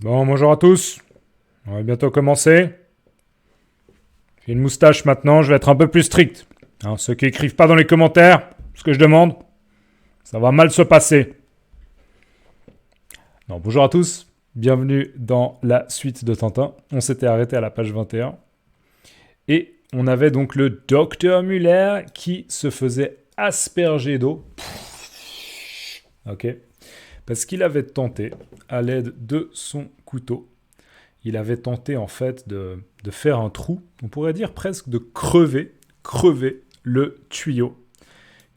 Bon, bonjour à tous. On va bientôt commencer. J'ai une moustache maintenant, je vais être un peu plus strict. Alors, ceux qui écrivent pas dans les commentaires ce que je demande, ça va mal se passer. Non, bonjour à tous. Bienvenue dans la suite de Tintin. On s'était arrêté à la page 21. Et on avait donc le docteur Muller qui se faisait asperger d'eau. Ok. Parce qu'il avait tenté, à l'aide de son couteau, il avait tenté en fait de faire un trou, on pourrait dire presque de crever le tuyau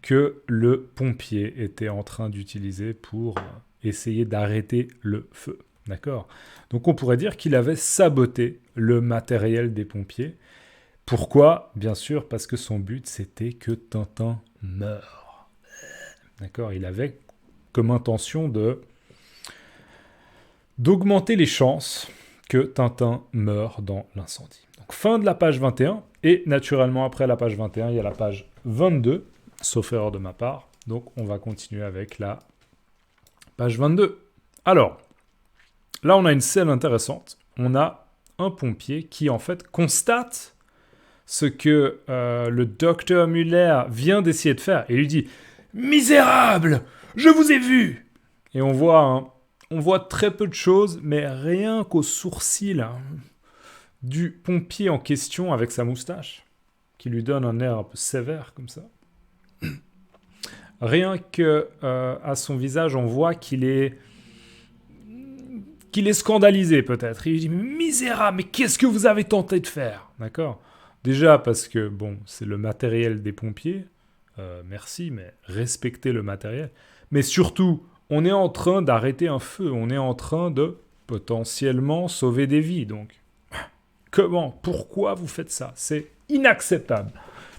que le pompier était en train d'utiliser pour essayer d'arrêter le feu. D'accord ? Donc on pourrait dire qu'il avait saboté le matériel des pompiers. Pourquoi ? Bien sûr, parce que son but c'était que Tintin meure. D'accord ? Il avait comme intention d'augmenter les chances que Tintin meure dans l'incendie. Donc fin de la page 21, et naturellement après la page 21, il y a la page 22, sauf erreur de ma part. Donc on va continuer avec la page 22. Alors, là on a une scène intéressante. On a un pompier qui en fait constate ce que le docteur Muller vient d'essayer de faire, et lui dit « Misérable, je vous ai vu !» Et on voit très peu de choses, mais rien qu'au sourcil du pompier en question avec sa moustache, qui lui donne un air un peu sévère comme ça. Rien que à son visage, on voit qu'il est scandalisé peut-être. Il dit « Misérable, mais qu'est-ce que vous avez tenté de faire ?» D'accord ? Déjà parce que, bon, c'est le matériel des pompiers. Merci, mais respectez le matériel. Mais surtout, on est en train d'arrêter un feu. On est en train de potentiellement sauver des vies. Donc, comment ? Pourquoi vous faites ça ? C'est inacceptable.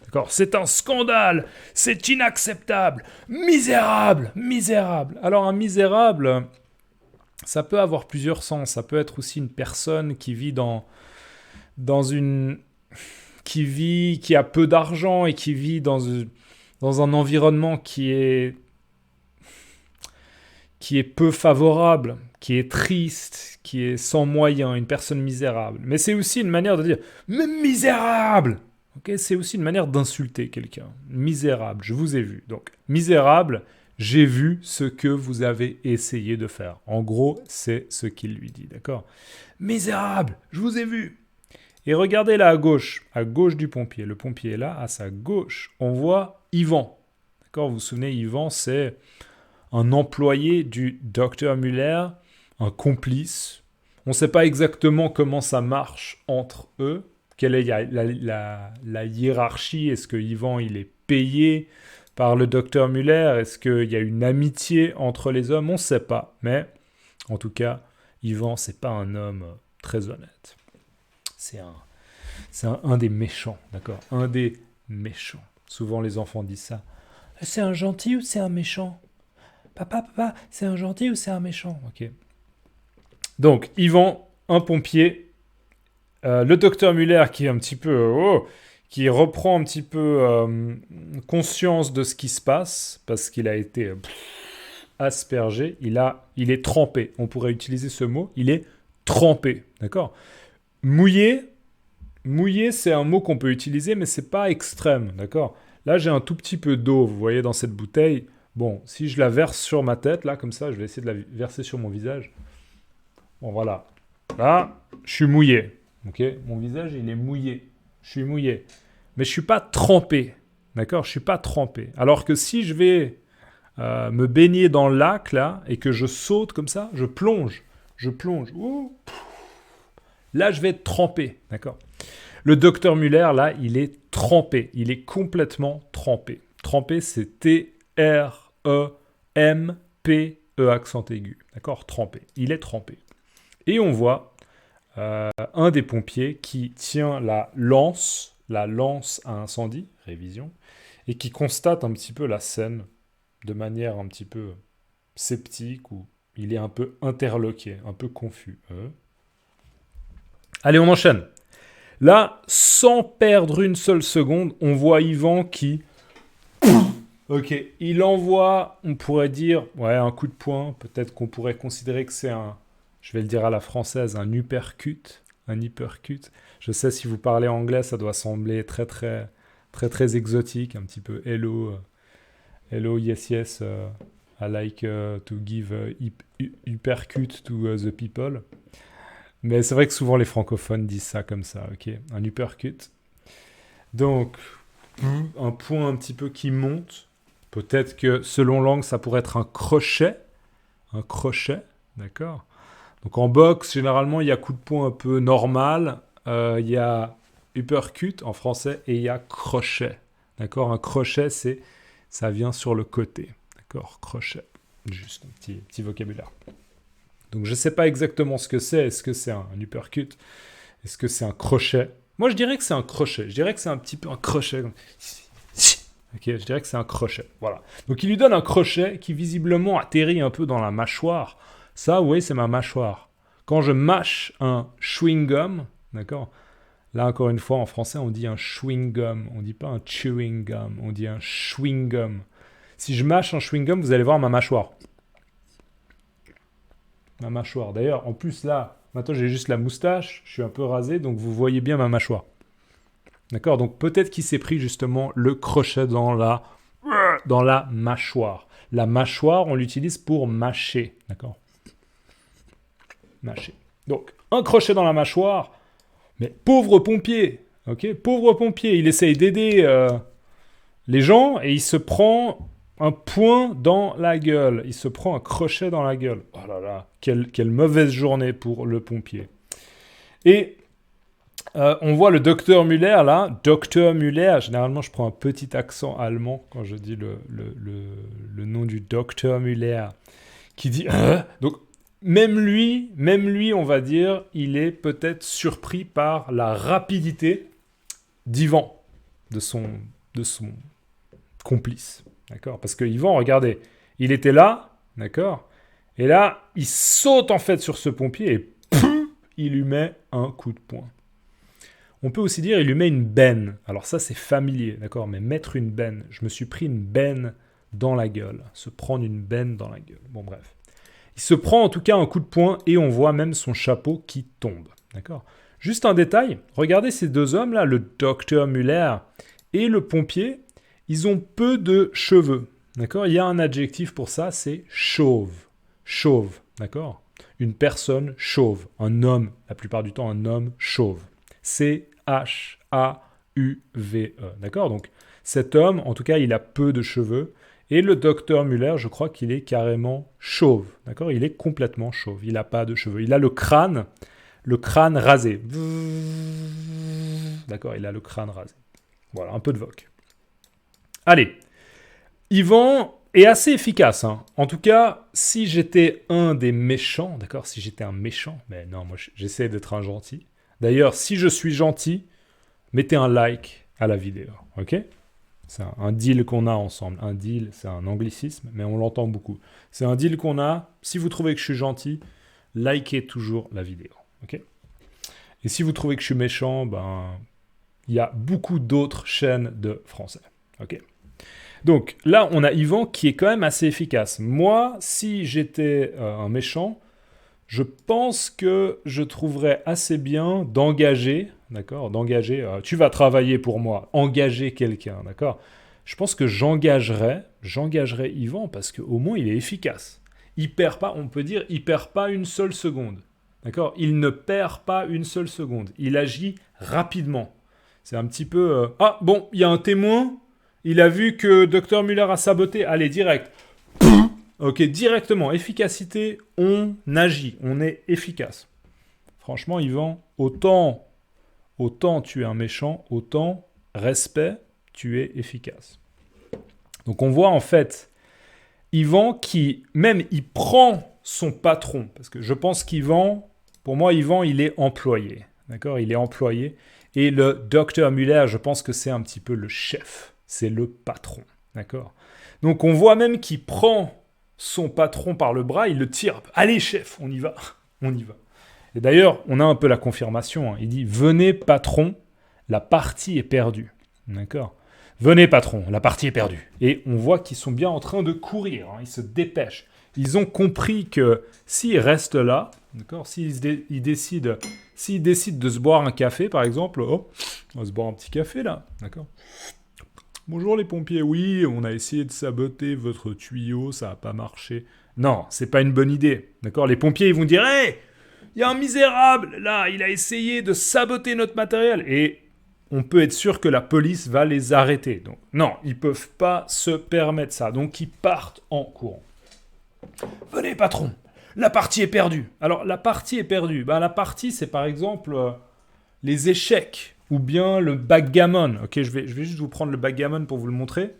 D'accord ? C'est un scandale. C'est inacceptable. Misérable. Misérable. Alors, un misérable, ça peut avoir plusieurs sens. Ça peut être aussi une personne qui vit dans une... qui a peu d'argent et qui vit dans un environnement qui est peu favorable, qui est triste, qui est sans moyens, une personne misérable. Mais c'est aussi une manière de dire « Mais misérable !» Okay, c'est aussi une manière d'insulter quelqu'un. Misérable, je vous ai vu. Donc, misérable, j'ai vu ce que vous avez essayé de faire. En gros, c'est ce qu'il lui dit, d'accord ? Misérable, je vous ai vu. Et regardez là à gauche du pompier. Le pompier est là, à sa gauche, on voit Yvan. D'accord ? Vous vous souvenez, Yvan, c'est un employé du docteur Muller, un complice. On ne sait pas exactement comment ça marche entre eux. Quelle est la hiérarchie ? Est-ce que Yvan, il est payé par le docteur Muller ? Est-ce qu'il y a une amitié entre les hommes ? On ne sait pas. Mais, en tout cas, Yvan, c'est pas un homme très honnête. C'est un des méchants, d'accord ? Un des méchants. Souvent, les enfants disent ça. C'est un gentil ou c'est un méchant ? Papa, c'est un gentil ou c'est un méchant ? Ok. Donc, Yvan, un pompier. Le docteur Muller qui est un petit peu... qui reprend un petit peu conscience de ce qui se passe, parce qu'il a été aspergé. Il est trempé. On pourrait utiliser ce mot. Il est trempé, d'accord ? Mouillé, c'est un mot qu'on peut utiliser, mais c'est pas extrême, d'accord ? Là, j'ai un tout petit peu d'eau, vous voyez, dans cette bouteille. Bon, si je la verse sur ma tête, là, comme ça, je vais essayer de la verser sur mon visage. Bon, voilà. Là, je suis mouillé, ok ? Mon visage, il est mouillé. Je suis mouillé. Mais je suis pas trempé, d'accord ? Je suis pas trempé. Alors que si je vais me baigner dans le lac, là, et que je saute comme ça, je plonge. Ouh. Là, je vais être trempé, d'accord ? Le docteur Muller, là, il est trempé. Il est complètement trempé. Trempé, c'est T-R-E-M-P-E accent aigu. D'accord ? Trempé. Il est trempé. Et on voit un des pompiers qui tient la lance à incendie, révision, et qui constate un petit peu la scène de manière un petit peu sceptique, où il est un peu interloqué, un peu confus. Allez, on enchaîne. Là, sans perdre une seule seconde, on voit Yvan qui... Ok, il envoie, on pourrait dire, ouais, un coup de poing. Peut-être qu'on pourrait considérer que c'est un je vais le dire à la française, un uppercut. Un uppercut. Je sais, si vous parlez anglais, ça doit sembler très, très, très, très exotique, un petit peu hello, yes, yes, I like to give uppercut to the people. Mais c'est vrai que souvent les francophones disent ça comme ça, ok? Un uppercut. Donc, un point un petit peu qui monte. Peut-être que selon l'angle, ça pourrait être un crochet. Un crochet, d'accord? Donc en boxe, généralement, il y a coup de poing un peu normal. Il y a uppercut en français et il y a crochet. D'accord? Un crochet, ça vient sur le côté. D'accord? Crochet. Juste un petit vocabulaire. Donc je ne sais pas exactement ce que c'est. Est-ce que c'est un uppercut? Est-ce que c'est un crochet? Moi, je dirais que c'est un crochet. Je dirais que c'est un petit peu un crochet. Ok, je dirais que c'est un crochet. Voilà. Donc il lui donne un crochet qui visiblement atterrit un peu dans la mâchoire. Ça, oui, c'est ma mâchoire. Quand je mâche un chewing-gum, d'accord? Là, encore une fois, en français, on dit un chewing-gum. On ne dit pas un chewing-gum, on dit un chewing-gum. Si je mâche un chewing-gum, vous allez voir ma mâchoire. Ma mâchoire. D'ailleurs, en plus, là, maintenant, j'ai juste la moustache. Je suis un peu rasé, donc vous voyez bien ma mâchoire. D'accord? Donc, peut-être qu'il s'est pris justement le crochet dans la mâchoire. La mâchoire, on l'utilise pour mâcher. D'accord? Mâcher. Donc, un crochet dans la mâchoire, mais pauvre pompier, ok? Pauvre pompier, il essaye d'aider les gens et il se prend un poing dans la gueule. Il se prend un crochet dans la gueule. Oh là là, quelle mauvaise journée pour le pompier. Et on voit le docteur Müller là. Docteur Müller, généralement je prends un petit accent allemand quand je dis le nom du docteur Müller, qui dit... Donc, même lui, on va dire, il est peut-être surpris par la rapidité d'Ivan, de son complice. D'accord? Parce que Ivan, regardez, il était là, d'accord? Et là, il saute en fait sur ce pompier et pouf, il lui met un coup de poing. On peut aussi dire il lui met une benne. Alors ça, c'est familier, d'accord? Mais mettre une benne, je me suis pris une benne dans la gueule. Se prendre une benne dans la gueule. Bon, bref. Il se prend en tout cas un coup de poing et on voit même son chapeau qui tombe. D'accord? Juste un détail, regardez ces deux hommes-là, le docteur Müller et le pompier, ils ont peu de cheveux. D'accord? Il y a un adjectif pour ça, c'est chauve. Chauve, d'accord? Une personne chauve, un homme, la plupart du temps un homme chauve. C-H-A-U-V-E. D'accord? Donc cet homme, en tout cas, il a peu de cheveux. Et le docteur Müller, je crois qu'il est carrément chauve. D'accord? Il est complètement chauve. Il n'a pas de cheveux. Il a le crâne rasé. D'accord? Il a le crâne rasé. Voilà, un peu de voc. Allez. Ivan est assez efficace. Hein. En tout cas, si j'étais un des méchants, d'accord? Si j'étais un méchant, mais non, moi j'essaie d'être un gentil. D'ailleurs, si je suis gentil, mettez un like à la vidéo. Ok? C'est un deal qu'on a ensemble. Un deal, c'est un anglicisme, mais on l'entend beaucoup. C'est un deal qu'on a. Si vous trouvez que je suis gentil, likez toujours la vidéo. Okay? Et si vous trouvez que je suis méchant, ben, il y a beaucoup d'autres chaînes de français. Okay? Donc là, on a Ivan qui est quand même assez efficace. Moi, si j'étais un méchant, je pense que je trouverais assez bien d'engager, d'accord, tu vas travailler pour moi, engager quelqu'un, d'accord. Je pense que j'engagerais Ivan parce qu'au moins il est efficace. Il perd pas, on peut dire, il perd pas une seule seconde, d'accord. Il ne perd pas une seule seconde. Il agit rapidement. C'est un petit peu, ah bon, il y a un témoin, il a vu que Dr Müller a saboté, allez direct. Ok, directement, efficacité, on agit, on est efficace. Franchement, Ivan, autant tu es un méchant, autant respect, tu es efficace. Donc on voit en fait Ivan qui, même il prend son patron, parce que je pense qu'Ivan, pour moi Ivan, il est employé, d'accord? Il est employé, et le docteur Müller, je pense que c'est un petit peu le chef, c'est le patron, d'accord? Donc on voit même qu'il prend son patron par le bras, il le tire. Allez chef, on y va. Et d'ailleurs, on a un peu la confirmation. Hein. Il dit, venez patron, la partie est perdue. D'accord? Venez patron, la partie est perdue. Et on voit qu'ils sont bien en train de courir. Hein. Ils se dépêchent. Ils ont compris que s'ils restent là, d'accord? S'il décide de se boire un café, par exemple, oh, on va se boire un petit café, là, d'accord? Bonjour les pompiers, oui, on a essayé de saboter votre tuyau, ça n'a pas marché. Non, c'est pas une bonne idée, d'accord? Les pompiers, ils vont dire, hé, il y a un misérable, là, il a essayé de saboter notre matériel. Et on peut être sûr que la police va les arrêter. Donc, non, ils peuvent pas se permettre ça. Donc, ils partent en courant. Venez, patron, la partie est perdue. Alors, la partie est perdue. Ben, la partie, c'est par exemple les échecs ou bien le backgammon. Ok, je vais juste vous prendre le backgammon pour vous le montrer.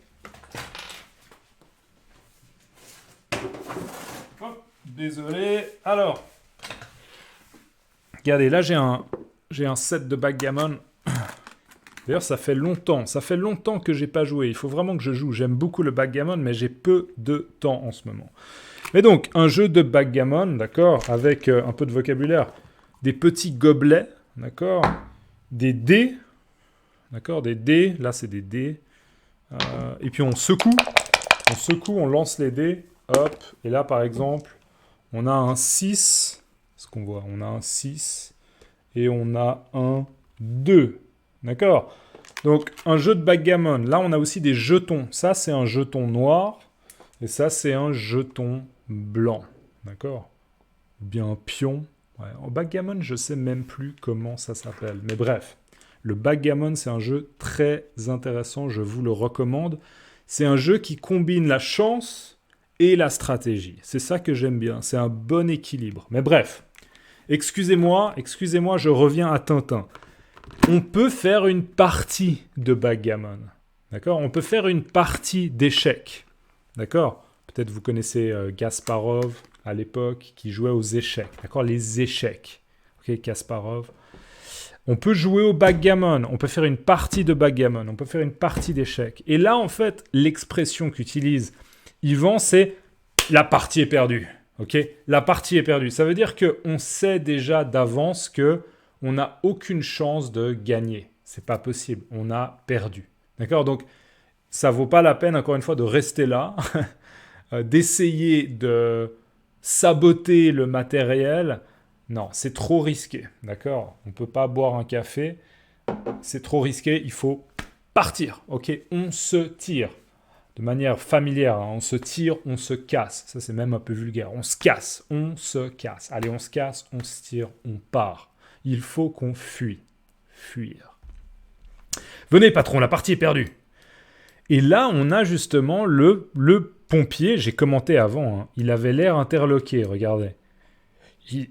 Hop, désolé. Alors, regardez, là, j'ai un set de backgammon. D'ailleurs, ça fait longtemps que j'ai pas joué. Il faut vraiment que je joue. J'aime beaucoup le backgammon, mais j'ai peu de temps en ce moment. Mais donc, un jeu de backgammon, d'accord, avec un peu de vocabulaire, des petits gobelets, d'accord, des dés, d'accord, des dés, là c'est des dés, et puis on secoue, on lance les dés, hop, et là par exemple, on a un 6, ce qu'on voit, on a un 6, et on a un 2, d'accord. Donc, un jeu de backgammon, là on a aussi des jetons, ça c'est un jeton noir, et ça c'est un jeton blanc, d'accord? Ou bien un pion. Ouais, en backgammon, je sais même plus comment ça s'appelle. Mais bref, le backgammon, c'est un jeu très intéressant, je vous le recommande. C'est un jeu qui combine la chance et la stratégie. C'est ça que j'aime bien, c'est un bon équilibre. Mais bref, excusez-moi, je reviens à Tintin. On peut faire une partie de backgammon, d'accord? On peut faire une partie d'échecs, d'accord? Peut-être vous connaissez Kasparov à l'époque qui jouait aux échecs, d'accord? Les échecs, ok, Kasparov. On peut jouer au backgammon, on peut faire une partie de backgammon, on peut faire une partie d'échecs. Et là, en fait, l'expression qu'utilise Yvan, c'est « la partie est perdue ». Ok, la partie est perdue. Ça veut dire qu'on sait déjà d'avance qu'on n'a aucune chance de gagner. C'est pas possible, on a perdu. D'accord? Donc, ça vaut pas la peine, encore une fois, de rester là, d'essayer de saboter le matériel. Non, c'est trop risqué, d'accord? On ne peut pas boire un café, c'est trop risqué, il faut partir, ok? On se tire, de manière familière, hein. On se tire, on se casse, ça c'est même un peu vulgaire, on se casse, allez on se casse, on se tire, on part. Il faut qu'on fuit, fuir. Venez patron, la partie est perdue. Et là, on a justement le pompier, j'ai commenté avant, hein, il avait l'air interloqué, regardez. Il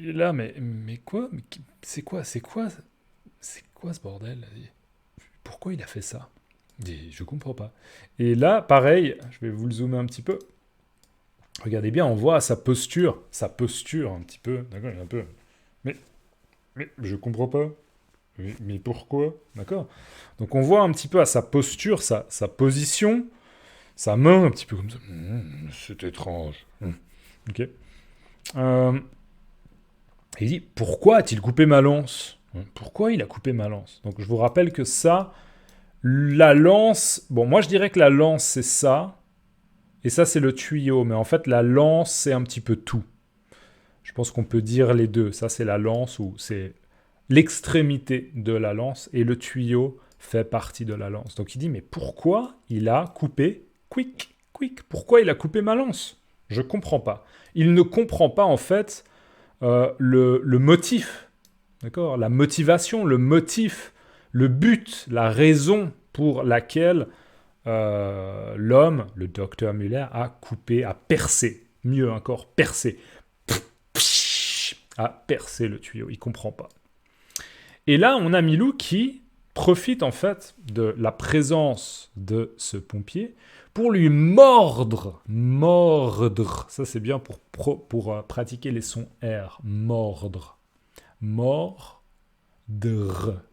est là, mais quoi? C'est quoi ce bordel? Pourquoi il a fait ça? Je comprends pas. Et là, pareil, je vais vous le zoomer un petit peu. Regardez bien, on voit sa posture un petit peu. D'accord, il est un peu... Mais je comprends pas. Mais pourquoi? D'accord. Donc on voit un petit peu à sa posture, sa position, sa main un petit peu comme ça. C'est étrange. Ok. Il dit, pourquoi a-t-il coupé ma lance? Pourquoi il a coupé ma lance? Donc je vous rappelle que ça, la lance... Bon, moi je dirais que la lance c'est ça, et ça c'est le tuyau, mais en fait la lance c'est un petit peu tout. Je pense qu'on peut dire les deux. Ça c'est la lance, ou c'est l'extrémité de la lance, et le tuyau fait partie de la lance. Donc il dit, mais pourquoi il a coupé... Quick, pourquoi il a coupé ma lance? Je comprends pas. Il ne comprend pas en fait... le motif, d'accord, la motivation, le motif, le but, la raison pour laquelle l'homme, le docteur Müller, a coupé, a percé, mieux encore, percé, a percé le tuyau. Il ne comprend pas. Et là, on a Milou qui profite en fait de la présence de ce pompier pour lui mordre, ça c'est bien pour pratiquer les sons R, mordre,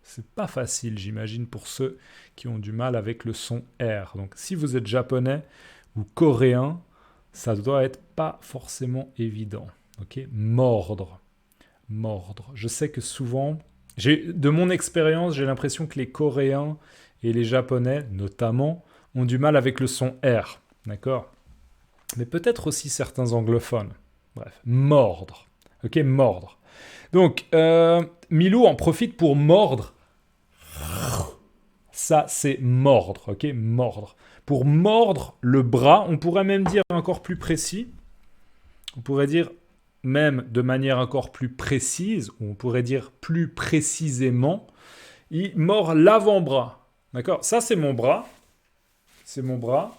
c'est pas facile j'imagine pour ceux qui ont du mal avec le son R, donc si vous êtes japonais ou coréen, ça doit être pas forcément évident, ok, mordre, je sais que souvent, de mon expérience, j'ai l'impression que les coréens et les japonais notamment, ont du mal avec le son R, d'accord? Mais peut-être aussi certains anglophones. Bref, mordre. Ok, mordre. Donc, Milou en profite pour mordre. Ça, c'est mordre, ok, mordre. Pour mordre le bras, on pourrait même dire encore plus précis. On pourrait dire même de manière encore plus précise, ou on pourrait dire plus précisément, il mord l'avant-bras. D'accord? Ça, c'est mon bras. C'est mon bras.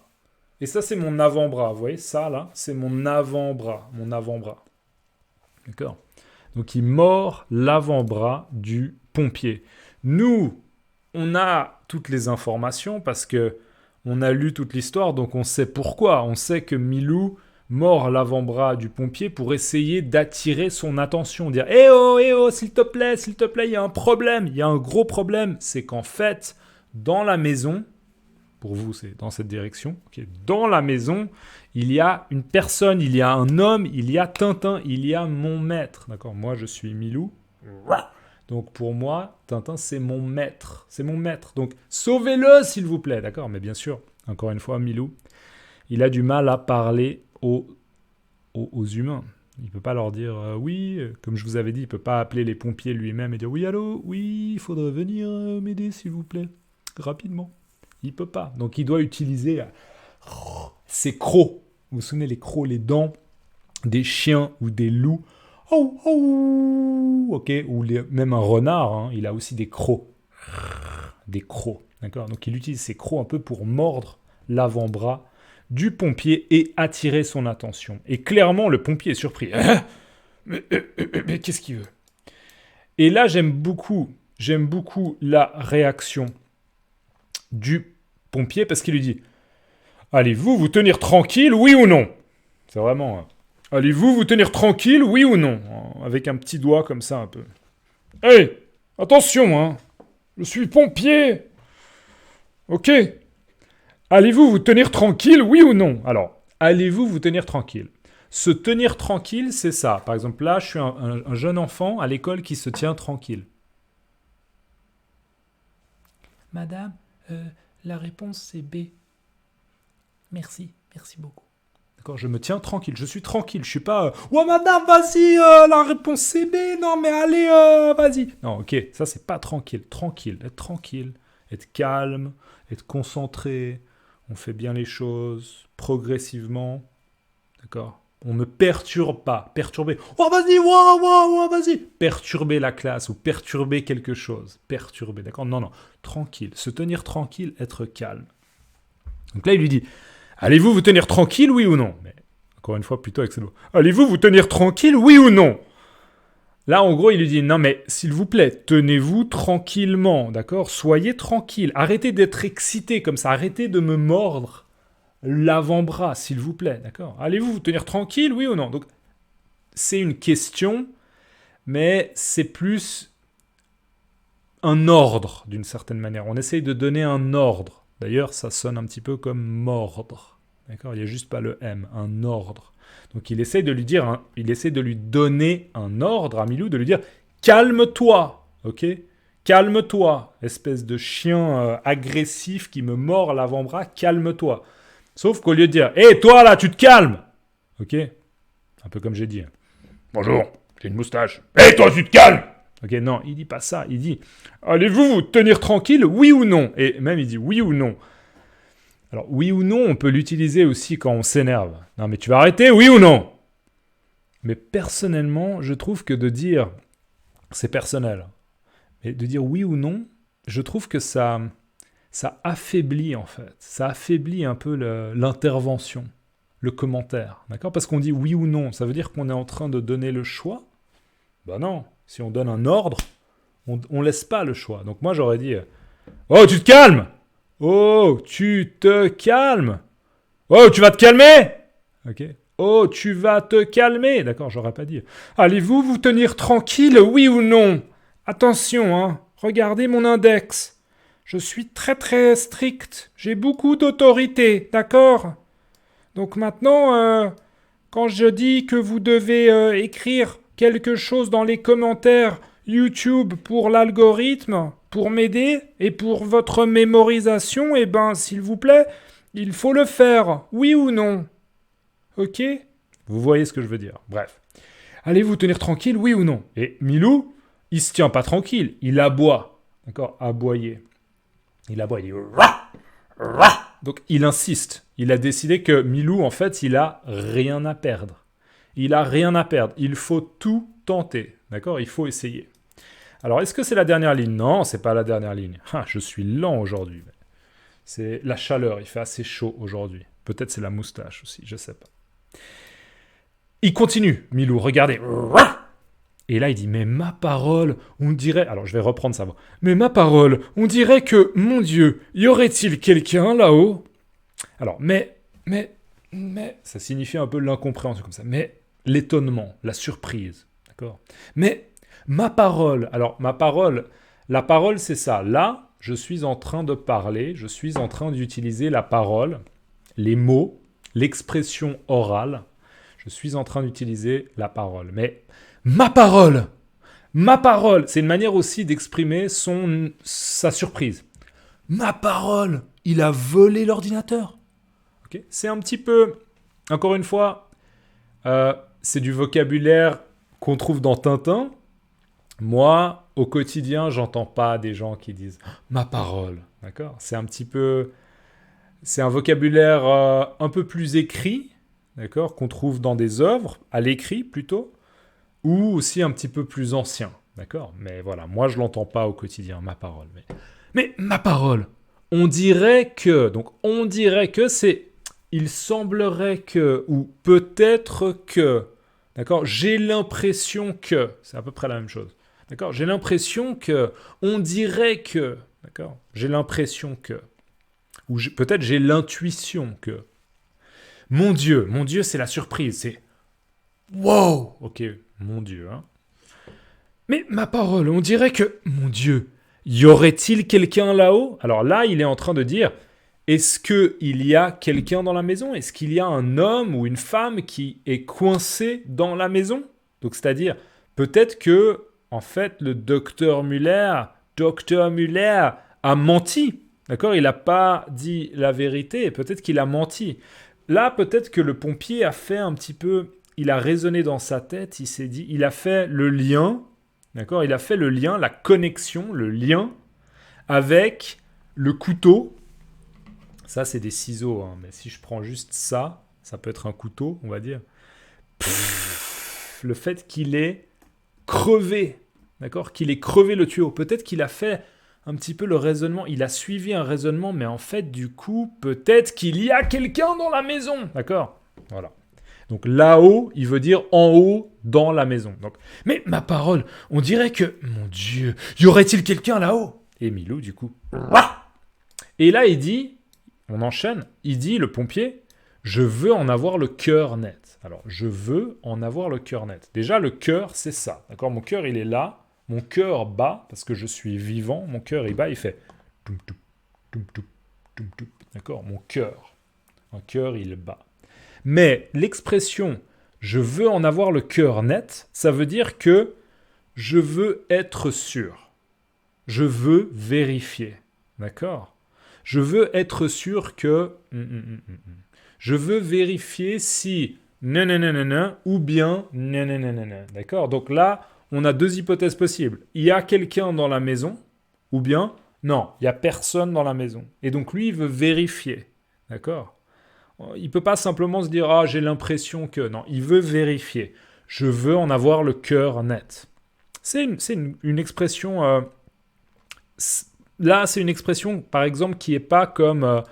Et ça, c'est mon avant-bras. Vous voyez, ça, là, c'est mon avant-bras. Mon avant-bras. D'accord? Donc, il mord l'avant-bras du pompier. Nous, on a toutes les informations parce que on a lu toute l'histoire, donc on sait pourquoi. On sait que Milou mord l'avant-bras du pompier pour essayer d'attirer son attention. Dire « Eh oh, s'il te plaît, il y a un problème. Il y a un gros problème. » C'est qu'en fait, dans la maison, pour vous, c'est dans cette direction, okay, dans la maison, il y a une personne, il y a un homme, il y a Tintin, il y a mon maître. D'accord? Moi, je suis Milou. Donc pour moi, Tintin, c'est mon maître. C'est mon maître. Donc sauvez-le, s'il vous plaît. D'accord? Mais bien sûr, encore une fois, Milou, il a du mal à parler aux humains. Il ne peut pas leur dire oui, comme je vous avais dit, il ne peut pas appeler les pompiers lui-même et dire oui, allô, oui, il faudrait venir m'aider, s'il vous plaît, rapidement. Il ne peut pas. Donc il doit utiliser ses crocs. Vous vous souvenez, les crocs, les dents des chiens ou des loups. Oh, oh, ok, ou même un renard, hein, il a aussi des crocs. Des crocs, d'accord? Donc il utilise ses crocs un peu pour mordre l'avant-bras du pompier et attirer son attention. Et clairement, le pompier est surpris. Mais qu'est-ce qu'il veut? Et là, j'aime beaucoup la réaction du pompier parce qu'il lui dit « Allez-vous vous tenir tranquille, oui ou non ?» C'est vraiment... Allez-vous vous tenir tranquille, oui ou non? Avec un petit doigt comme ça un peu. « Hey, attention, hein. Je suis pompier. Ok. Allez-vous vous tenir tranquille, oui ou non? » Alors, allez-vous vous tenir tranquille? Se tenir tranquille, c'est ça. Par exemple, là, je suis un jeune enfant à l'école qui se tient tranquille. Madame, la réponse c'est B. Merci beaucoup. D'accord, je me tiens tranquille, je suis tranquille, je suis pas ouais madame, vas-y, la réponse c'est B, non mais allez, vas-y. Non, ok, ça c'est pas tranquille, être calme, être concentré, on fait bien les choses, progressivement, d'accord? On ne perturbe pas, perturber, oh vas-y, ouais, vas-y, perturber la classe ou perturber quelque chose, perturber, d'accord? Non, tranquille, se tenir tranquille, être calme. Donc là il lui dit, allez-vous vous tenir tranquille, oui ou non? Mais encore une fois, plutôt avec ce mot. Allez-vous vous tenir tranquille, oui ou non? Là, en gros, il lui dit, non mais, s'il vous plaît, tenez-vous tranquillement, d'accord? Soyez tranquille. Arrêtez d'être excité comme ça. Arrêtez de me mordre l'avant-bras, s'il vous plaît, d'accord? Allez-vous vous tenir tranquille, oui ou non? Donc, c'est une question, mais c'est plus un ordre, d'une certaine manière. On essaye de donner un ordre. D'ailleurs, ça sonne un petit peu comme mordre. D'accord? Il n'y a juste pas le M, un ordre. Donc il essaie de lui dire, il essaie de lui donner un ordre à Milou, de lui dire calme-toi, ok? Calme-toi, espèce de chien agressif qui me mord l'avant-bras, calme-toi. Sauf qu'au lieu de dire hé, toi là, tu te calmes, ok? Un peu comme j'ai dit. Bonjour, j'ai une moustache. Hé, toi, tu te calmes! Ok, non, il dit pas ça. Il dit allez-vous vous tenir tranquille, oui ou non? Et même il dit oui ou non. Alors, oui ou non, on peut l'utiliser aussi quand on s'énerve. Non, mais tu vas arrêter, oui ou non? Mais personnellement, je trouve que de dire, c'est personnel, mais de dire oui ou non, je trouve que ça affaiblit en fait. Ça affaiblit un peu l'intervention, le commentaire. D'accord? Parce qu'on dit oui ou non, ça veut dire qu'on est en train de donner le choix? Ben non. Si on donne un ordre, on laisse pas le choix. Donc moi, j'aurais dit oh, tu te calmes! Oh, tu te calmes! Oh, tu vas te calmer! Ok. Oh, tu vas te calmer! D'accord, j'aurais pas dit. Allez-vous vous tenir tranquille, oui ou non? Attention, hein. Regardez mon index. Je suis très très strict. J'ai beaucoup d'autorité, d'accord? Donc maintenant, quand je dis que vous devez écrire quelque chose dans les commentaires YouTube pour l'algorithme, pour m'aider et pour votre mémorisation, eh ben, s'il vous plaît, il faut le faire, oui ou non? Ok? Vous voyez ce que je veux dire. Bref. Allez-vous tenir tranquille, oui ou non? Et Milou, il se tient pas tranquille, il aboie. D'accord? Aboyer. Il aboie, il dit Rah Rah. Donc il insiste. Il a décidé que Milou, en fait, il a rien à perdre. Il a rien à perdre. Il faut tout tenter. D'accord? Il faut essayer. Alors, est-ce que c'est la dernière ligne? Non, c'est pas la dernière ligne. Ah, je suis lent aujourd'hui. C'est la chaleur, il fait assez chaud aujourd'hui. Peut-être c'est la moustache aussi, je sais pas. Il continue, Milou, regardez. Et là, il dit, mais ma parole, on dirait... Alors, je vais reprendre sa voix. Mais ma parole, on dirait que, mon Dieu, y aurait-il quelqu'un là-haut? Alors, mais... Ça signifie un peu l'incompréhension comme ça. Mais l'étonnement, la surprise, d'accord? Mais ma parole... Alors, ma parole... La parole, c'est ça. Là, je suis en train de parler, je suis en train d'utiliser la parole, les mots, l'expression orale. Je suis en train d'utiliser la parole. Mais ma parole, c'est une manière aussi d'exprimer sa surprise. Ma parole, il a volé l'ordinateur. Okay, c'est un petit peu, encore une fois, c'est du vocabulaire qu'on trouve dans Tintin. Moi, au quotidien, j'entends pas des gens qui disent ma parole, d'accord? C'est un petit peu, c'est un vocabulaire un peu plus écrit, d'accord, qu'on trouve dans des œuvres, à l'écrit plutôt, ou aussi un petit peu plus ancien, d'accord? Mais voilà, moi je l'entends pas au quotidien, ma parole. Mais ma parole, on dirait que, donc on dirait que c'est, il semblerait que, ou peut-être que, d'accord? J'ai l'impression que, c'est à peu près la même chose. D'accord? J'ai l'impression que, on dirait que, d'accord? J'ai l'impression que, ou peut-être j'ai l'intuition que. Mon Dieu, c'est la surprise, c'est wow! Ok, mon Dieu, hein. Mais ma parole, on dirait que, mon Dieu, y aurait-il quelqu'un là-haut? Alors là, il est en train de dire, est-ce qu'il y a quelqu'un dans la maison? Est-ce qu'il y a un homme ou une femme qui est coincé dans la maison? Donc c'est-à-dire, peut-être que en fait, le docteur Muller a menti. D'accord? Il n'a pas dit la vérité. Peut-être qu'il a menti. Là, peut-être que le pompier a fait un petit peu... Il a raisonné dans sa tête. Il s'est dit... Il a fait le lien. D'accord? Il a fait le lien, la connexion, le lien avec le couteau. Ça, c'est des ciseaux. Hein, mais si je prends juste ça, ça peut être un couteau, on va dire. Le fait qu'il ait crevé, d'accord, qu'il ait crevé le tuyau. Peut-être qu'il a fait un petit peu le raisonnement, il a suivi un raisonnement, mais en fait, du coup, peut-être qu'il y a quelqu'un dans la maison, d'accord? Voilà. Donc là-haut, il veut dire en haut, dans la maison. Donc, mais ma parole, on dirait que, mon Dieu, y aurait-il quelqu'un là-haut? Et Milou, du coup. Et là, il dit, on enchaîne, il dit, le pompier, je veux en avoir le cœur net. Alors, je veux en avoir le cœur net. Déjà, le cœur, c'est ça. D'accord? Mon cœur, il est là. Mon cœur bat, parce que je suis vivant. Mon cœur, il bat, il fait... Toum, toum, toum, toum, toum, toum. D'accord? Mon cœur. Un cœur, il bat. Mais l'expression « je veux en avoir le cœur net », ça veut dire que je veux être sûr. Je veux vérifier. D'accord? Je veux être sûr que... Je veux vérifier si nanana ou bien nanana. D'accord? Donc là, on a deux hypothèses possibles. Il y a quelqu'un dans la maison ou bien non, il n'y a personne dans la maison. Et donc lui, il veut vérifier. D'accord? Il ne peut pas simplement se dire « Ah, j'ai l'impression que... » Non, il veut vérifier. Je veux en avoir le cœur net. C'est une expression... là, c'est une expression, par exemple, qui n'est pas comme...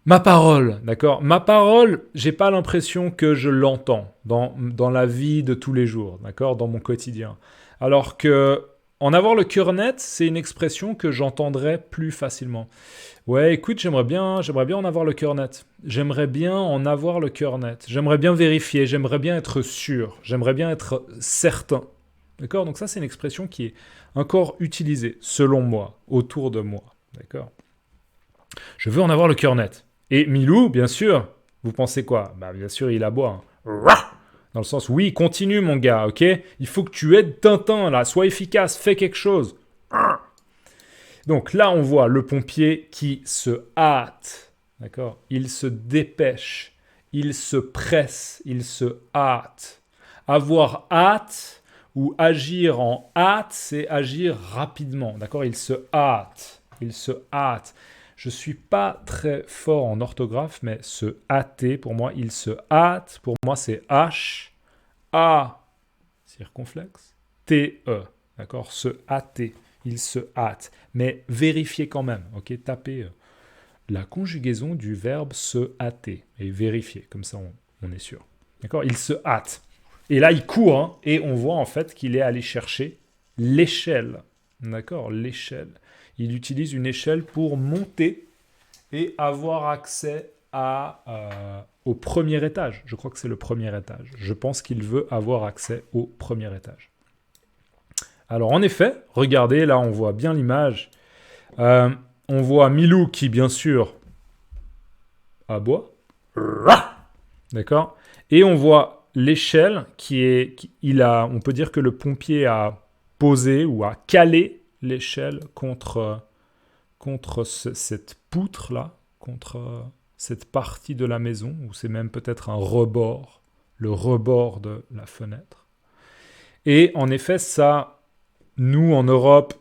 ma parole, d'accord? Ma parole, j'ai pas l'impression que je l'entends dans la vie de tous les jours, d'accord? Dans mon quotidien. Alors que en avoir le cœur net, c'est une expression que j'entendrais plus facilement. Ouais, écoute, j'aimerais bien en avoir le cœur net. J'aimerais bien en avoir le cœur net. J'aimerais bien vérifier, j'aimerais bien être sûr, j'aimerais bien être certain. D'accord? Donc ça, c'est une expression qui est encore utilisée, selon moi, autour de moi. D'accord? Je veux en avoir le cœur net. Et Milou, bien sûr, vous pensez quoi? Bah bien sûr, il aboie. Hein. Dans le sens, oui, continue mon gars, ok? Il faut que tu aides Tintin, là, sois efficace, fais quelque chose. Donc là, on voit le pompier qui se hâte, d'accord? Il se dépêche, il se presse, il se hâte Avoir hâte ou agir en hâte, c'est agir rapidement. D'accord? Il se hâte. Il se hâte. Je ne suis pas très fort en orthographe, mais se hâter, pour moi, il se hâte. Pour moi, c'est H, A, circonflexe, T, E. D'accord? Se hâter. Il se hâte. Mais vérifiez quand même. Ok? Tapez la conjugaison du verbe se hâter et vérifiez. Comme ça, on est sûr. D'accord? Il se hâte. Et là, il court, hein, et on voit en fait qu'il est allé chercher l'échelle. D'accord? L'échelle. Il utilise une échelle pour monter et avoir accès au premier étage. Je crois que c'est le premier étage. Je pense qu'il veut avoir accès au premier étage. Alors en effet, regardez, là on voit bien l'image. On voit Milou qui, bien sûr, aboie. D'accord? Et on voit l'échelle on peut dire que le pompier a posé ou a calé l'échelle contre cette poutre-là, contre cette partie de la maison, ou c'est même peut-être un rebord, le rebord de la fenêtre. Et en effet, ça, nous en Europe,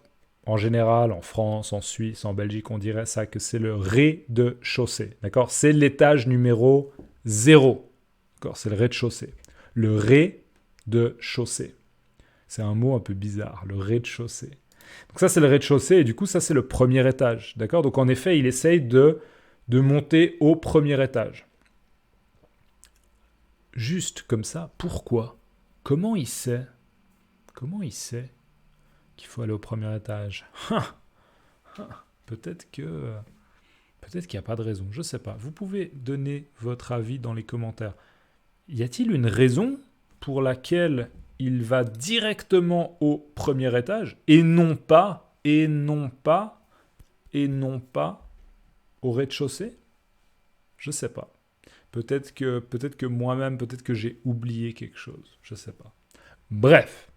en général, en France, en Suisse, en Belgique, on dirait ça que c'est le rez-de-chaussée. D'accord? C'est l'étage numéro 0. D'accord? C'est le rez-de-chaussée. Le rez-de-chaussée. C'est un mot un peu bizarre, le rez-de-chaussée. Donc ça, c'est le rez-de-chaussée, et du coup, ça, c'est le premier étage. D'accord? Donc en effet, il essaye de monter au premier étage. Juste comme ça, pourquoi? Comment il sait qu'il faut aller au premier étage? Peut-être qu'il n'y a pas de raison, je ne sais pas. Vous pouvez donner votre avis dans les commentaires. Y a-t-il une raison pour laquelle il va directement au premier étage et non pas au rez-de-chaussée? Je ne sais pas. Peut-être que moi-même, peut-être que j'ai oublié quelque chose. Je ne sais pas. Bref,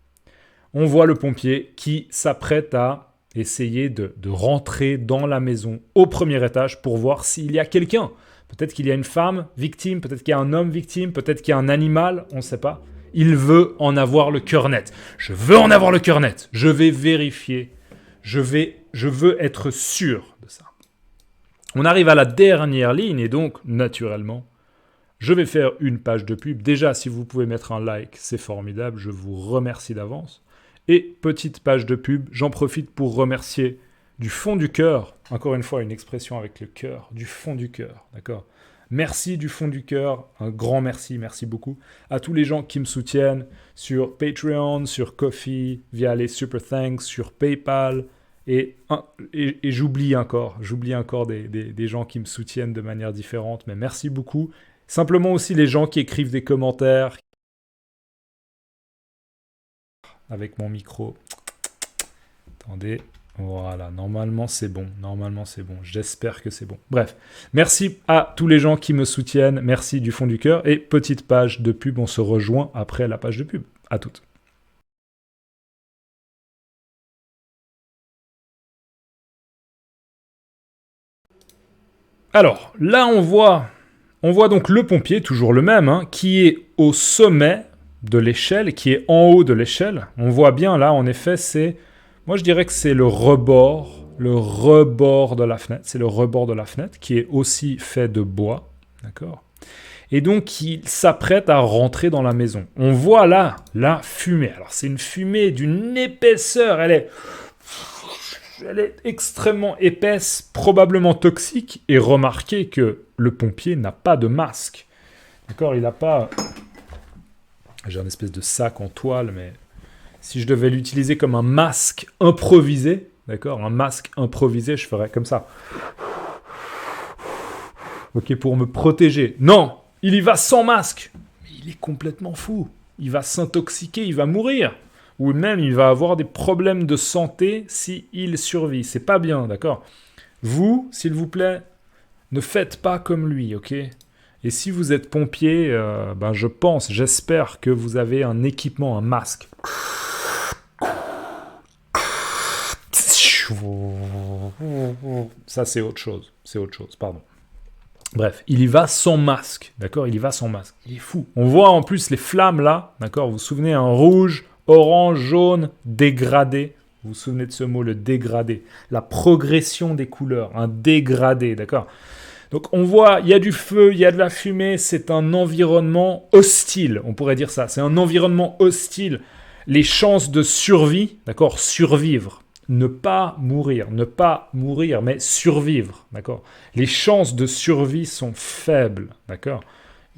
on voit le pompier qui s'apprête à essayer de rentrer dans la maison au premier étage pour voir s'il y a quelqu'un. Peut-être qu'il y a une femme victime, peut-être qu'il y a un homme victime, peut-être qu'il y a un animal, on ne sait pas. Il veut en avoir le cœur net. Je veux en avoir le cœur net. Je vais vérifier. Je veux être sûr de ça. On arrive à la dernière ligne et donc, naturellement, je vais faire une page de pub. Déjà, si vous pouvez mettre un like, c'est formidable. Je vous remercie d'avance. Et petite page de pub, j'en profite pour remercier du fond du cœur, encore une fois une expression avec le cœur, du fond du cœur, d'accord? Merci du fond du cœur, un grand merci, merci beaucoup à tous les gens qui me soutiennent sur Patreon, sur Ko-fi, via les Super Thanks, sur PayPal, et j'oublie encore des gens qui me soutiennent de manière différente, mais merci beaucoup. Simplement aussi les gens qui écrivent des commentaires avec mon micro. Attendez, voilà, normalement c'est bon, j'espère que c'est bon. Bref, merci à tous les gens qui me soutiennent, merci du fond du cœur, et petite page de pub, on se rejoint après la page de pub. À toutes. Alors, là on voit donc le pompier, toujours le même, hein, qui est au sommet de l'échelle, qui est en haut de l'échelle. On voit bien là, en effet, moi je dirais que c'est le rebord de la fenêtre. C'est le rebord de la fenêtre qui est aussi fait de bois, d'accord? Et donc il s'apprête à rentrer dans la maison. On voit là la fumée. Alors c'est une fumée d'une épaisseur, elle est extrêmement épaisse, probablement toxique. Et remarquez que le pompier n'a pas de masque. D'accord? Il n'a pas... J'ai un espèce de sac en toile, mais si je devais l'utiliser comme un masque improvisé, d'accord? Un masque improvisé, je ferais comme ça. Ok, pour me protéger. Non! Il y va sans masque! Mais il est complètement fou. Il va s'intoxiquer, il va mourir. Ou même, il va avoir des problèmes de santé s'il survit. C'est pas bien, d'accord? Vous, s'il vous plaît, ne faites pas comme lui, ok? Et si vous êtes pompier, j'espère que vous avez un équipement, un masque. Ça, c'est autre chose, pardon. Bref, il y va sans masque, d'accord? Il y va sans masque. Il est fou. On voit en plus les flammes là, d'accord? Vous vous souvenez, un rouge, orange, jaune, dégradé. Vous vous souvenez de ce mot, le dégradé. La progression des couleurs, un dégradé, d'accord? Donc on voit, il y a du feu, il y a de la fumée, c'est un environnement hostile, on pourrait dire ça. C'est un environnement hostile. Les chances de survie, d'accord? Survivre. Ne pas mourir, mais survivre, d'accord? Les chances de survie sont faibles, d'accord?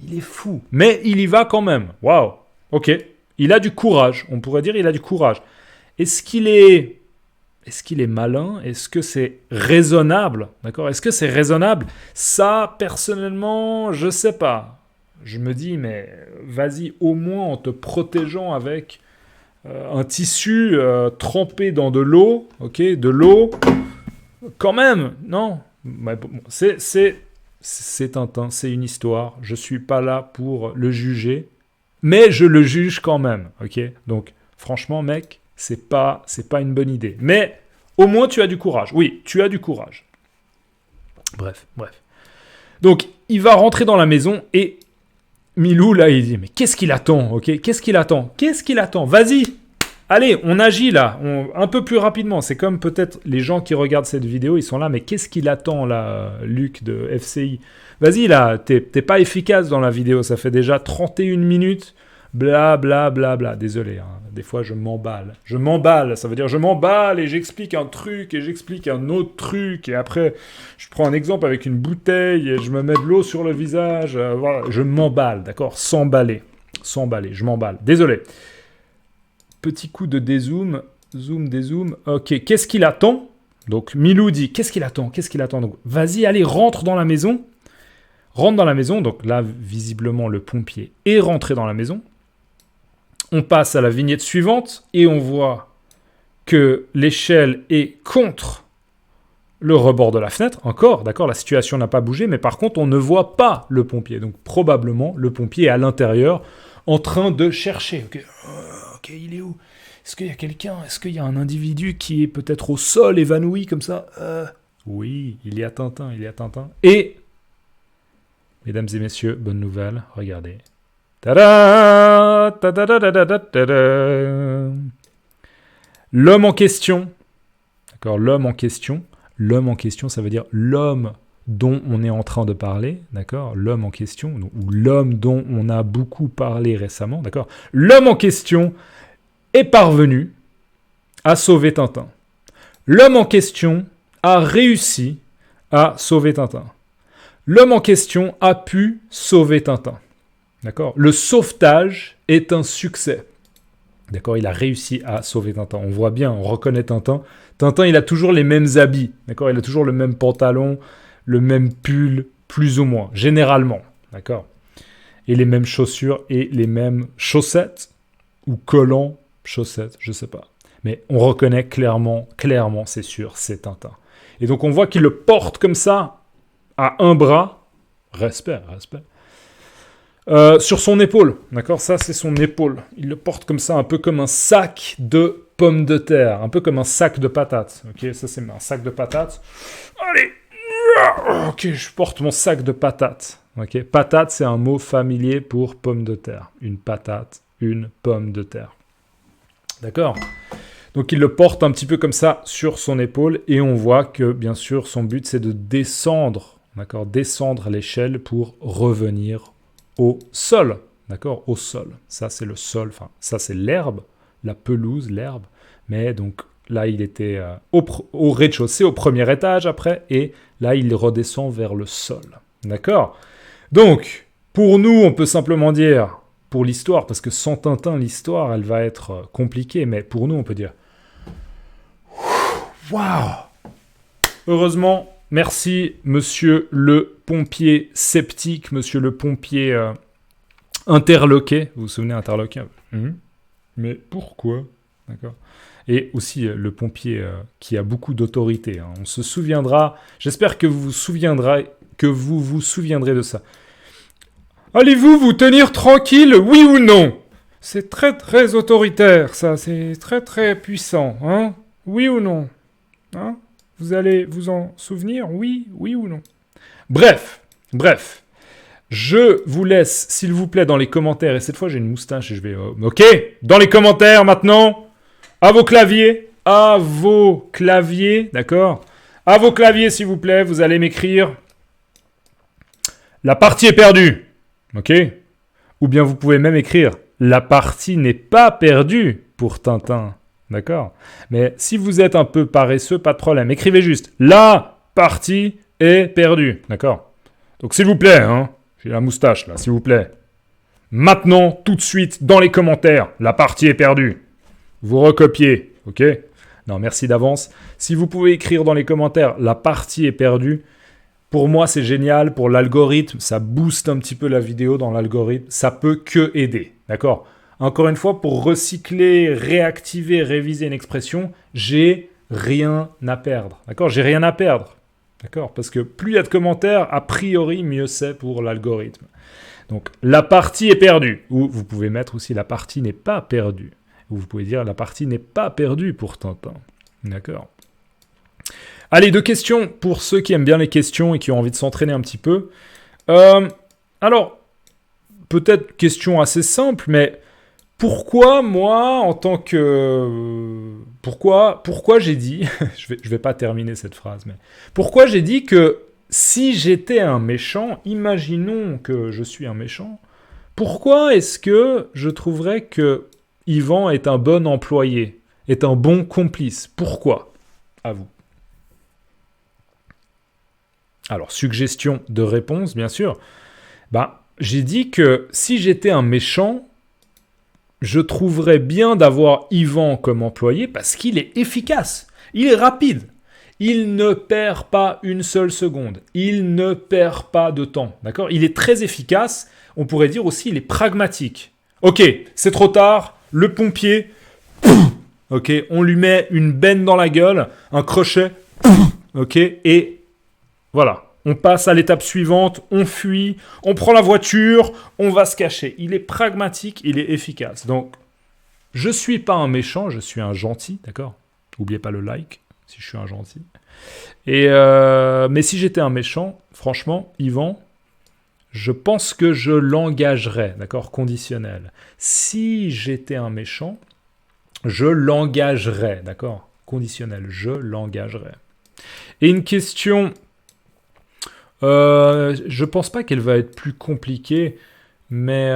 Il est fou, mais il y va quand même. Waouh, ok. Il a du courage, on pourrait dire il a du courage. Est-ce qu'il est malin? Est-ce que c'est raisonnable, d'accord? Est-ce que c'est raisonnable? Ça, personnellement, je sais pas. Je me dis, mais vas-y au moins en te protégeant avec un tissu trempé dans de l'eau, ok, de l'eau, quand même, non. Mais bon, c'est Tintin, c'est une histoire. Je suis pas là pour le juger, mais je le juge quand même, ok. Donc, franchement, mec, c'est pas une bonne idée. Mais au moins, tu as du courage. Oui, tu as du courage. Bref. Donc, il va rentrer dans la maison et Milou, là, il dit, mais qu'est-ce qu'il attend, ok? Qu'est-ce qu'il attend? Vas-y, allez, on agit là, un peu plus rapidement. C'est comme peut-être les gens qui regardent cette vidéo, ils sont là, mais qu'est-ce qu'il attend là, Luc de FCI? Vas-y là, t'es pas efficace dans la vidéo, ça fait déjà 31 minutes, bla bla bla bla. Désolé, hein, des fois je m'emballe. Ça veut dire je m'emballe et j'explique un truc et j'explique un autre truc et après je prends un exemple avec une bouteille et je me mets de l'eau sur le visage. Voilà, je m'emballe, d'accord? S'emballer, je m'emballe. Désolé. Petit coup de dézoom, dézoom. Ok, qu'est-ce qu'il attend? Donc Milou dit, qu'est-ce qu'il attend? Donc vas-y, allez, rentre dans la maison. Donc là, visiblement, le pompier est rentré dans la maison. On passe à la vignette suivante et on voit que l'échelle est contre le rebord de la fenêtre. Encore, d'accord, la situation n'a pas bougé, mais par contre, on ne voit pas le pompier. Donc probablement, le pompier est à l'intérieur en train de chercher. Ok, il est où? Est-ce qu'il y a quelqu'un? Est-ce qu'il y a un individu qui est peut-être au sol, évanoui comme ça? Oui, il y a Tintin. Et, mesdames et messieurs, bonne nouvelle, regardez. Tada! Tada! L'homme en question, d'accord, l'homme en question, ça veut dire l'homme dont on est en train de parler, d'accord, l'homme en question, ou l'homme dont on a beaucoup parlé récemment, d'accord, l'homme en question est parvenu à sauver Tintin. L'homme en question a réussi à sauver Tintin. L'homme en question a pu sauver Tintin. D'accord? Le sauvetage est un succès. D'accord? Il a réussi à sauver Tintin. On voit bien, on reconnaît Tintin. Tintin, il a toujours les mêmes habits. D'accord? Il a toujours le même pantalon, le même pull, plus ou moins, généralement. D'accord? Et les mêmes chaussures et les mêmes chaussettes ou collants, chaussettes, je sais pas. Mais on reconnaît clairement, c'est sûr, c'est Tintin. Et donc on voit qu'il le porte comme ça, à un bras. Respect. Sur son épaule, d'accord? Ça, c'est son épaule. Il le porte comme ça, un peu comme un sac de pommes de terre, un peu comme un sac de patates. Ok, ça, c'est un sac de patates. Allez! Ok, je porte mon sac de patates. Ok, patate, c'est un mot familier pour pomme de terre. Une patate, une pomme de terre. D'accord? Donc, il le porte un petit peu comme ça sur son épaule et on voit que, bien sûr, son but, c'est de descendre, d'accord? Descendre l'échelle pour revenir au sol, d'accord? Au sol. Ça, c'est le sol. Enfin, ça, c'est l'herbe, la pelouse, l'herbe. Mais donc, là, il était au rez-de-chaussée, au premier étage après. Et là, il redescend vers le sol. D'accord? Donc, pour nous, on peut simplement dire, pour l'histoire, parce que sans Tintin, l'histoire, elle va être compliquée. Mais pour nous, on peut dire, waouh! Heureusement, merci, monsieur le pompier sceptique, monsieur le pompier interloqué. Vous vous souvenez, interloqué? Mais pourquoi? D'accord. Et aussi le pompier qui a beaucoup d'autorité. Hein. On se souviendra, j'espère que vous vous souviendrez de ça. Allez-vous vous tenir tranquille, oui ou non? C'est très très autoritaire, ça. C'est très très puissant, hein? Oui ou non? Hein? Vous allez vous en souvenir, oui ou non? Bref, Bref, je vous laisse, s'il vous plaît, dans les commentaires, et cette fois j'ai une moustache et je vais... ok, dans les commentaires maintenant, à vos claviers, d'accord? À vos claviers, s'il vous plaît, vous allez m'écrire « La partie est perdue », ok? Ou bien vous pouvez même écrire « La partie n'est pas perdue pour Tintin », d'accord? Mais si vous êtes un peu paresseux, pas de problème, écrivez juste « La partie est perdue », d'accord? Donc s'il vous plaît, hein, j'ai la moustache là, s'il vous plaît. Maintenant, tout de suite, dans les commentaires, la partie est perdue. Vous recopiez, ok? Non, merci d'avance. Si vous pouvez écrire dans les commentaires, la partie est perdue, pour moi c'est génial, pour l'algorithme, ça booste un petit peu la vidéo dans l'algorithme, ça peut que aider, d'accord? Encore une fois, pour recycler, réactiver, réviser une expression, j'ai rien à perdre, d'accord? J'ai rien à perdre. D'accord? Parce que plus il y a de commentaires, a priori, mieux c'est pour l'algorithme. Donc, la partie est perdue. Ou vous pouvez mettre aussi la partie n'est pas perdue. Ou vous pouvez dire la partie n'est pas perdue pour Tintin. D'accord? Allez, 2 questions pour ceux qui aiment bien les questions et qui ont envie de s'entraîner un petit peu. Alors, peut-être question assez simple, mais pourquoi moi, en tant que... Pourquoi j'ai dit... je vais pas terminer cette phrase, mais... Pourquoi j'ai dit que si j'étais un méchant, imaginons que je suis un méchant, pourquoi est-ce que je trouverais que Yvan est un bon employé, est un bon complice? Pourquoi? À vous. Alors, suggestion de réponse, bien sûr. J'ai dit que si j'étais un méchant... je trouverais bien d'avoir Yvan comme employé parce qu'il est efficace, il est rapide, il ne perd pas une seule seconde, il ne perd pas de temps, d'accord? Il est très efficace, on pourrait dire aussi il est pragmatique. Ok, c'est trop tard, le pompier, ok, on lui met une benne dans la gueule, un crochet, ok, et voilà. On passe à l'étape suivante, on fuit, on prend la voiture, on va se cacher. Il est pragmatique, il est efficace. Donc, je ne suis pas un méchant, je suis un gentil, d'accord? N'oubliez pas le like, si je suis un gentil. Mais si j'étais un méchant, franchement, Yvan, je pense que je l'engagerais, d'accord? Conditionnel. Si j'étais un méchant, je l'engagerais, d'accord? Conditionnel, je l'engagerais. Et une question... je pense pas qu'elle va être plus compliquée, mais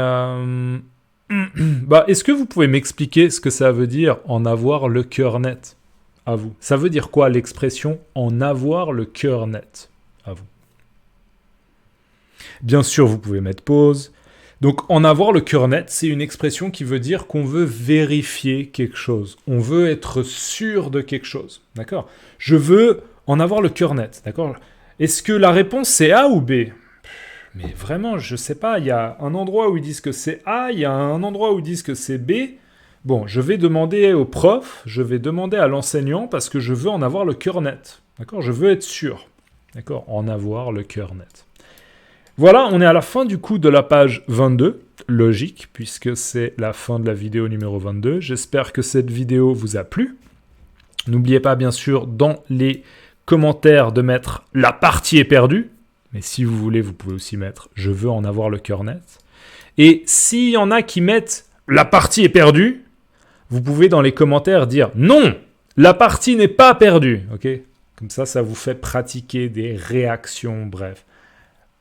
est-ce que vous pouvez m'expliquer ce que ça veut dire en avoir le cœur net? À vous. Ça veut dire quoi l'expression en avoir le cœur net? À vous. Bien sûr, vous pouvez mettre pause. Donc, en avoir le cœur net, c'est une expression qui veut dire qu'on veut vérifier quelque chose. On veut être sûr de quelque chose. D'accord? Je veux en avoir le cœur net. D'accord? Est-ce que la réponse c'est A ou B? Mais vraiment, je sais pas. Il y a un endroit où ils disent que c'est A, il y a un endroit où ils disent que c'est B. Bon, je vais demander au prof, je vais demander à l'enseignant parce que je veux en avoir le cœur net. D'accord? Je veux être sûr. D'accord? En avoir le cœur net. Voilà, on est à la fin du coup de la page 22. Logique, puisque c'est la fin de la vidéo numéro 22. J'espère que cette vidéo vous a plu. N'oubliez pas, bien sûr, dans les commentaire de mettre « La partie est perdue ». Mais si vous voulez, vous pouvez aussi mettre « Je veux en avoir le cœur net ». Et s'il y en a qui mettent « La partie est perdue », vous pouvez dans les commentaires dire « Non, la partie n'est pas perdue ». Okay? Comme ça vous fait pratiquer des réactions, bref.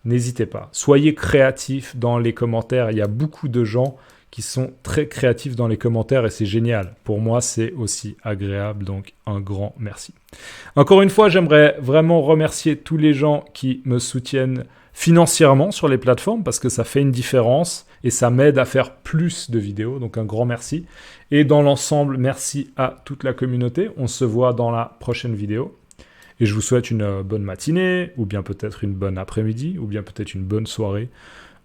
N'hésitez pas. Soyez créatifs dans les commentaires. Il y a beaucoup de gens qui sont très créatifs dans les commentaires et c'est génial. Pour moi, c'est aussi agréable, donc un grand merci. Encore une fois, j'aimerais vraiment remercier tous les gens qui me soutiennent financièrement sur les plateformes parce que ça fait une différence et ça m'aide à faire plus de vidéos, donc un grand merci. Et dans l'ensemble, merci à toute la communauté. On se voit dans la prochaine vidéo. Et je vous souhaite une bonne matinée, ou bien peut-être une bonne après-midi, ou bien peut-être une bonne soirée.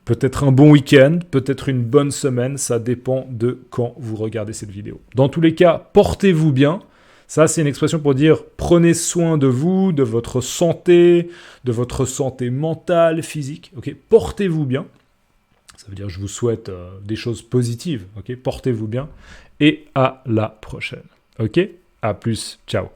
Peut-être un bon week-end, peut-être une bonne semaine, ça dépend de quand vous regardez cette vidéo. Dans tous les cas, portez-vous bien. Ça, c'est une expression pour dire prenez soin de vous, de votre santé mentale, physique. Okay? Portez-vous bien. Ça veut dire je vous souhaite des choses positives. Okay? Portez-vous bien et à la prochaine. Ok? À plus. Ciao.